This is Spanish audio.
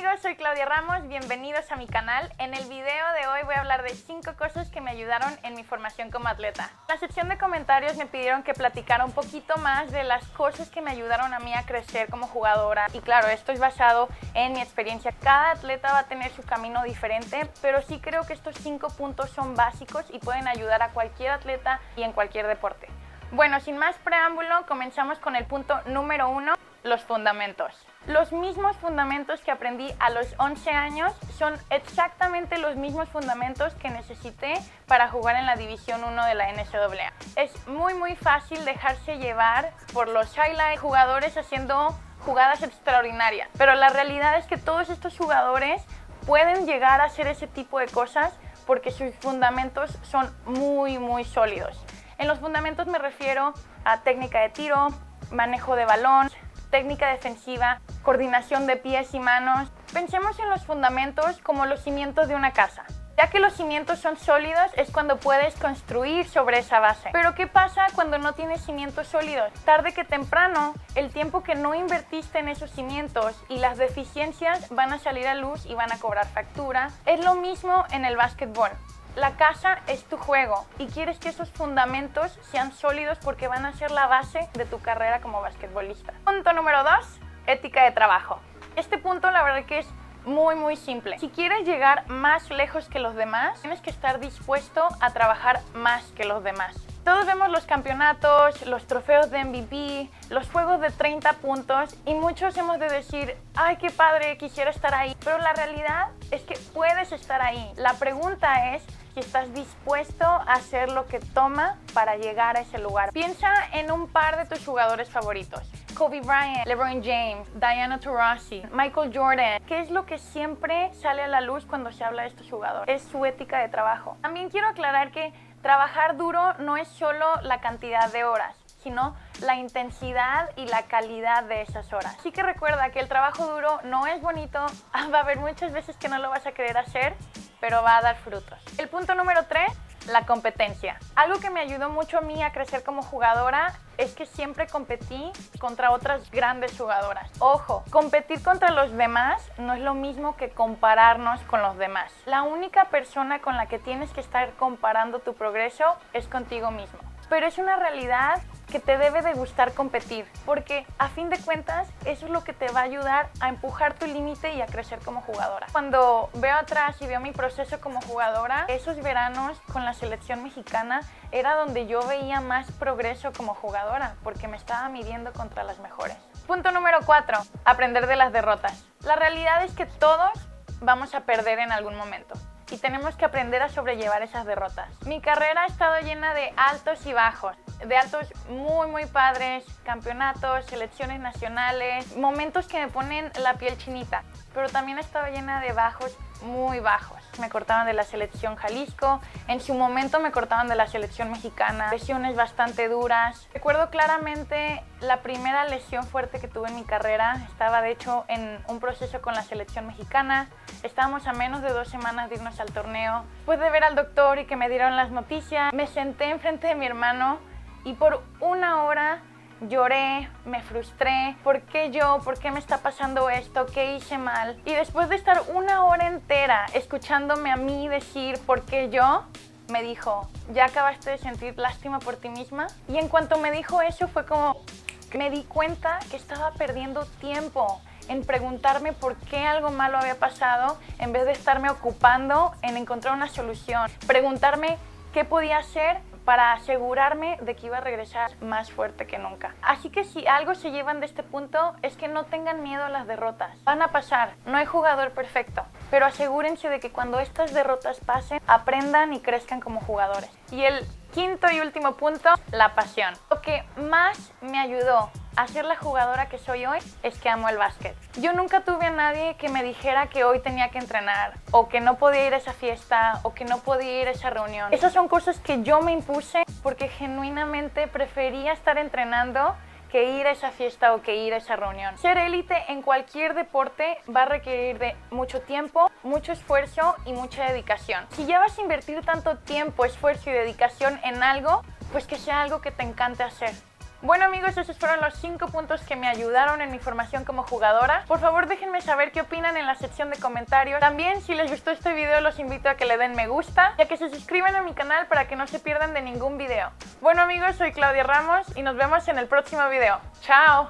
amigos, soy Claudia Ramos, bienvenidos a mi canal. En el video de hoy voy a hablar de 5 cosas que me ayudaron en mi formación como atleta. En la sección de comentarios me pidieron que platicara un poquito más de las cosas que me ayudaron a mí a crecer como jugadora. Y claro, esto es basado en mi experiencia. Cada atleta va a tener su camino diferente, pero sí creo que estos 5 puntos son básicos y pueden ayudar a cualquier atleta y en cualquier deporte. Bueno, sin más preámbulo, comenzamos con el punto número 1, los fundamentos. Los mismos fundamentos que aprendí a los 11 años son exactamente los mismos fundamentos que necesité para jugar en la División 1 de la NCAA. Es muy fácil dejarse llevar por los highlights, jugadores haciendo jugadas extraordinarias, pero la realidad es que todos estos jugadores pueden llegar a hacer ese tipo de cosas porque sus fundamentos son muy sólidos. En los fundamentos me refiero a técnica de tiro, manejo de balón, técnica defensiva, coordinación de pies y manos. Pensemos en los fundamentos como los cimientos de una casa. Ya que los cimientos son sólidos es cuando puedes construir sobre esa base. Pero ¿qué pasa cuando no tienes cimientos sólidos? Tarde que temprano, el tiempo que no invertiste en esos cimientos y las deficiencias van a salir a luz y van a cobrar factura. Es lo mismo en el básquetbol. La casa es tu juego y quieres que esos fundamentos sean sólidos porque van a ser la base de tu carrera como basquetbolista. Punto número 2, ética de trabajo. Este punto la verdad que es muy simple. Si quieres llegar más lejos que los demás, tienes que estar dispuesto a trabajar más que los demás. Todos vemos los campeonatos, los trofeos de MVP, los juegos de 30 puntos y muchos hemos de decir, ay qué padre, quisiera estar ahí. Pero la realidad es que puedes estar ahí. La pregunta es si estás dispuesto a hacer lo que toma para llegar a ese lugar. Piensa en un par de tus jugadores favoritos. Kobe Bryant, LeBron James, Diana Taurasi, Michael Jordan. ¿Qué es lo que siempre sale a la luz cuando se habla de estos jugadores? Es su ética de trabajo. También quiero aclarar que trabajar duro no es solo la cantidad de horas, sino la intensidad y la calidad de esas horas. Así que recuerda que el trabajo duro no es bonito, va a haber muchas veces que no lo vas a querer hacer, pero va a dar frutos. El punto número 3, la competencia. Algo que me ayudó mucho a mí a crecer como jugadora es que siempre competí contra otras grandes jugadoras. Ojo, competir contra los demás no es lo mismo que compararnos con los demás. La única persona con la que tienes que estar comparando tu progreso es contigo mismo. Pero es una realidad que te debe de gustar competir, porque a fin de cuentas eso es lo que te va a ayudar a empujar tu límite y a crecer como jugadora. Cuando veo atrás y veo mi proceso como jugadora, esos veranos con la selección mexicana era donde yo veía más progreso como jugadora, porque me estaba midiendo contra las mejores. Punto número 4, aprender de las derrotas. La realidad es que todos vamos a perder en algún momento y tenemos que aprender a sobrellevar esas derrotas. Mi carrera ha estado llena de altos y bajos, de altos muy padres, campeonatos, selecciones nacionales, momentos que me ponen la piel chinita, pero también ha estado llena de bajos muy bajos. Me cortaban de la selección Jalisco, en su momento me cortaban de la selección mexicana, lesiones bastante duras. Recuerdo claramente la primera lesión fuerte que tuve en mi carrera, estaba de hecho en un proceso con la selección mexicana, estábamos a menos de 2 semanas de irnos al torneo. Después de ver al doctor y que me dieron las noticias, me senté enfrente de mi hermano y por 1 hora lloré, me frustré, ¿por qué yo? ¿Por qué me está pasando esto? ¿Qué hice mal? Y después de estar 1 hora entera escuchándome a mí decir ¿por qué yo?, me dijo, ¿ya acabaste de sentir lástima por ti misma? Y en cuanto me dijo eso fue como, me di cuenta que estaba perdiendo tiempo en preguntarme por qué algo malo había pasado en vez de estarme ocupando en encontrar una solución. Preguntarme qué podía hacer para asegurarme de que iba a regresar más fuerte que nunca. Así que si algo se llevan de este punto es que no tengan miedo a las derrotas. Van a pasar, no hay jugador perfecto, pero asegúrense de que cuando estas derrotas pasen, aprendan y crezcan como jugadores. Y el quinto y último punto, la pasión. Lo que más me ayudó a ser la jugadora que soy hoy es que amo el básquet. Yo nunca tuve a nadie que me dijera que hoy tenía que entrenar, o que no podía ir a esa fiesta, o que no podía ir a esa reunión. Esas son cosas que yo me impuse porque genuinamente prefería estar entrenando que ir a esa fiesta o que ir a esa reunión. Ser élite en cualquier deporte va a requerir de mucho tiempo, mucho esfuerzo y mucha dedicación. Si ya vas a invertir tanto tiempo, esfuerzo y dedicación en algo, pues que sea algo que te encante hacer. Bueno amigos, esos fueron los 5 puntos que me ayudaron en mi formación como jugadora. Por favor déjenme saber qué opinan en la sección de comentarios. También si les gustó este video los invito a que le den me gusta y a que se suscriban a mi canal para que no se pierdan de ningún video. Bueno amigos, soy Claudia Ramos y nos vemos en el próximo video. ¡Chao!